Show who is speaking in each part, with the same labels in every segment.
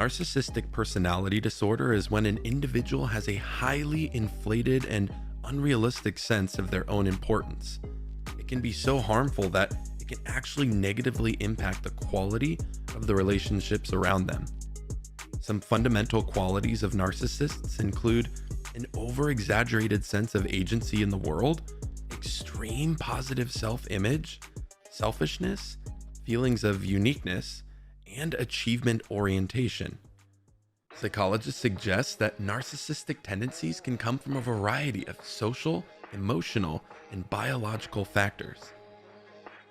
Speaker 1: Narcissistic personality disorder is when an individual has a highly inflated and unrealistic sense of their own importance. It can be so harmful that it can actually negatively impact the quality of the relationships around them. Some fundamental qualities of narcissists include an over-exaggerated sense of agency in the world, extreme positive self-image, selfishness, feelings of uniqueness, and achievement orientation. Psychologists suggest that narcissistic tendencies can come from a variety of social, emotional, and biological factors.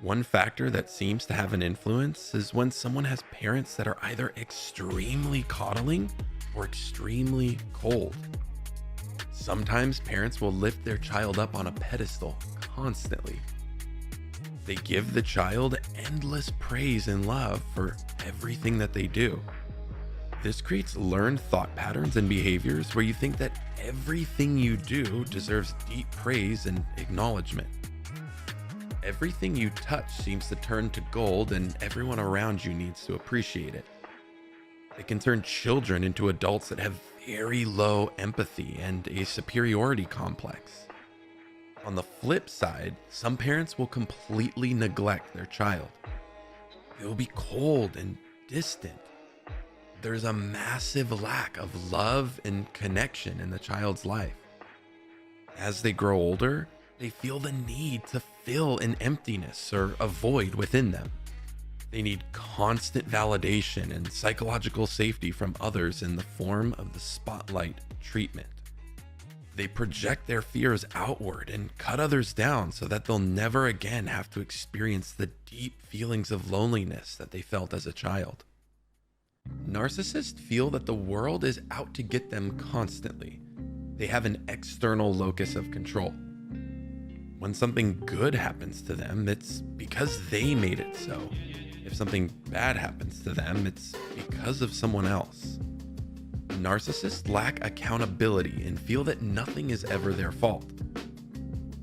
Speaker 1: One factor that seems to have an influence is when someone has parents that are either extremely coddling or extremely cold. Sometimes parents will lift their child up on a pedestal constantly. They give the child endless praise and love for everything that they do. This creates learned thought patterns and behaviors where you think that everything you do deserves deep praise and acknowledgement. Everything you touch seems to turn to gold, and everyone around you needs to appreciate it. It can turn children into adults that have very low empathy and a superiority complex. On the flip side, some parents will completely neglect their child. They will be cold and distant. There's a massive lack of love and connection in the child's life. As they grow older, they feel the need to fill an emptiness or a void within them. They need constant validation and psychological safety from others in the form of the spotlight treatment. They project their fears outward and cut others down so that they'll never again have to experience the deep feelings of loneliness that they felt as a child. Narcissists feel that the world is out to get them constantly. They have an external locus of control. When something good happens to them, it's because they made it so. If something bad happens to them, it's because of someone else. Narcissists lack accountability and feel that nothing is ever their fault.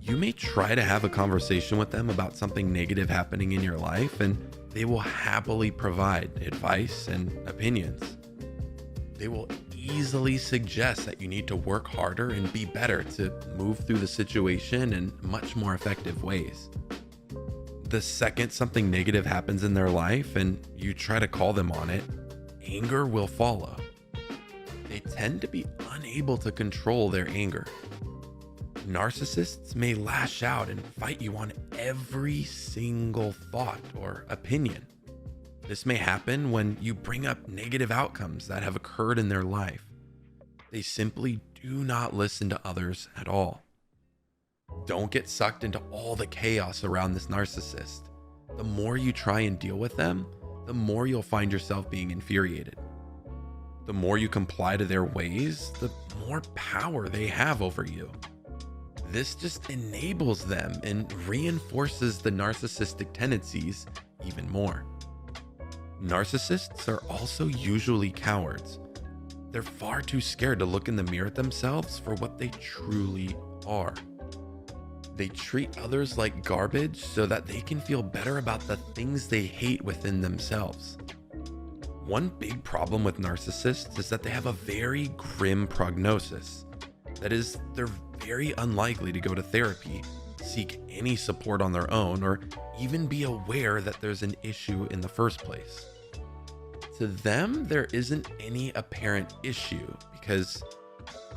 Speaker 1: You may try to have a conversation with them about something negative happening in your life, and they will happily provide advice and opinions. They will easily suggest that you need to work harder and be better to move through the situation in much more effective ways. The second something negative happens in their life and you try to call them on it, anger will follow. They tend to be unable to control their anger. Narcissists may lash out and fight you on every single thought or opinion. This may happen when you bring up negative outcomes that have occurred in their life. They simply do not listen to others at all. Don't get sucked into all the chaos around this narcissist. The more you try and deal with them, the more you'll find yourself being infuriated. The more you comply to their ways, the more power they have over you. This just enables them and reinforces the narcissistic tendencies even more. Narcissists are also usually cowards. They're far too scared to look in the mirror at themselves for what they truly are. They treat others like garbage so that they can feel better about the things they hate within themselves. One big problem with narcissists is that they have a very grim prognosis. That is, they're very unlikely to go to therapy, seek any support on their own, or even be aware that there's an issue in the first place. To them, there isn't any apparent issue because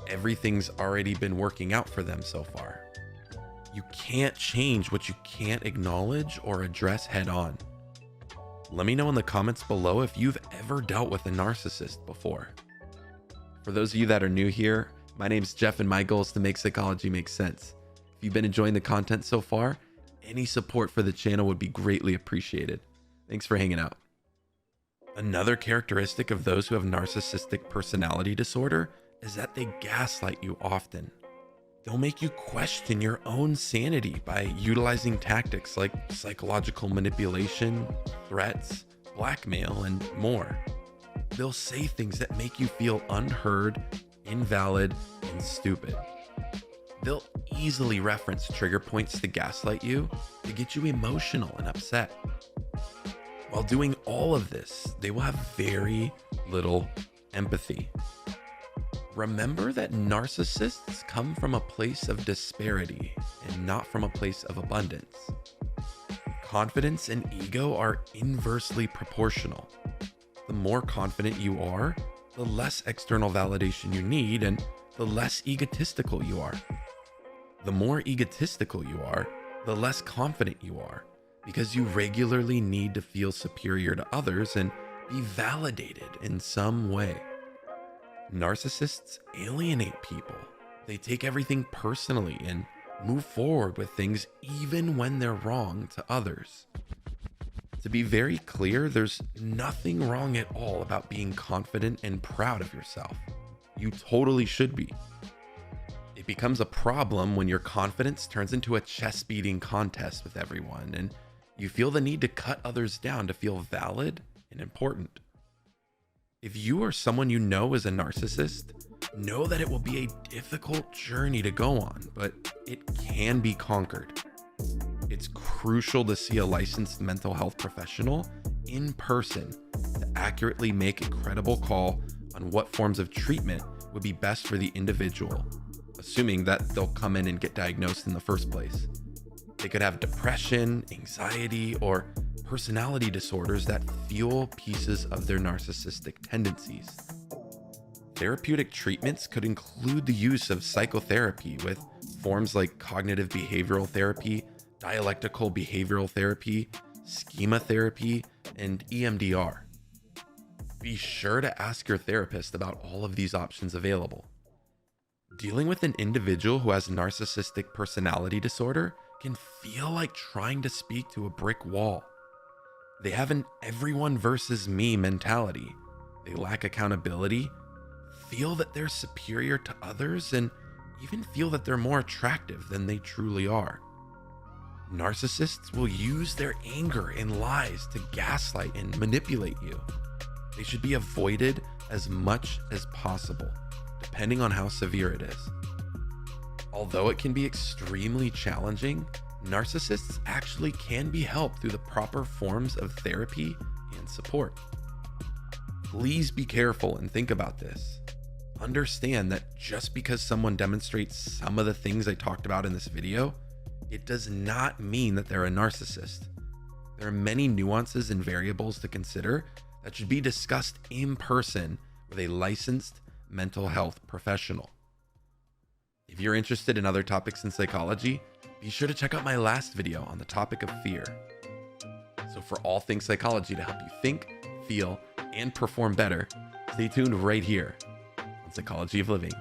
Speaker 1: everything's already been working out for them so far. You can't change what you can't acknowledge or address head on. Let me know in the comments below if you've ever dealt with a narcissist before. For those of you that are new here, my name's Jeff and my goal is to make psychology make sense. If you've been enjoying the content so far, any support for the channel would be greatly appreciated. Thanks for hanging out. Another characteristic of those who have narcissistic personality disorder is that they gaslight you often. They'll make you question your own sanity by utilizing tactics like psychological manipulation, threats, blackmail, and more. They'll say things that make you feel unheard, invalid, and stupid. They'll easily reference trigger points to gaslight you to get you emotional and upset. While doing all of this, they will have very little empathy. Remember that narcissists come from a place of disparity and not from a place of abundance. Confidence and ego are inversely proportional. The more confident you are, the less external validation you need and the less egotistical you are. The more egotistical you are, the less confident you are, because you regularly need to feel superior to others and be validated in some way. Narcissists alienate people. They take everything personally and move forward with things even when they're wrong to others. To be very clear, there's nothing wrong at all about being confident and proud of yourself. You totally should be. It becomes a problem when your confidence turns into a chest-beating contest with everyone and you feel the need to cut others down to feel valid and important. If you or someone you know is a narcissist, know that it will be a difficult journey to go on, but it can be conquered. It's crucial to see a licensed mental health professional in person to accurately make a credible call on what forms of treatment would be best for the individual, assuming that they'll come in and get diagnosed in the first place. They could have depression, anxiety, or personality disorders that fuel pieces of their narcissistic tendencies. Therapeutic treatments could include the use of psychotherapy with forms like cognitive behavioral therapy, dialectical behavioral therapy, schema therapy, and EMDR. Be sure to ask your therapist about all of these options available. Dealing with an individual who has narcissistic personality disorder can feel like trying to speak to a brick wall. They have an everyone versus me mentality. They lack accountability, feel that they're superior to others, and even feel that they're more attractive than they truly are. Narcissists will use their anger and lies to gaslight and manipulate you. They should be avoided as much as possible, depending on how severe it is. Although it can be extremely challenging, narcissists actually can be helped through the proper forms of therapy and support. Please be careful and think about this. Understand that just because someone demonstrates some of the things I talked about in this video, it does not mean that they're a narcissist. There are many nuances and variables to consider that should be discussed in person with a licensed mental health professional. If you're interested in other topics in psychology, be sure to check out my last video on the topic of fear. So for all things psychology to help you think, feel, and perform better, stay tuned right here on Psychology of Living.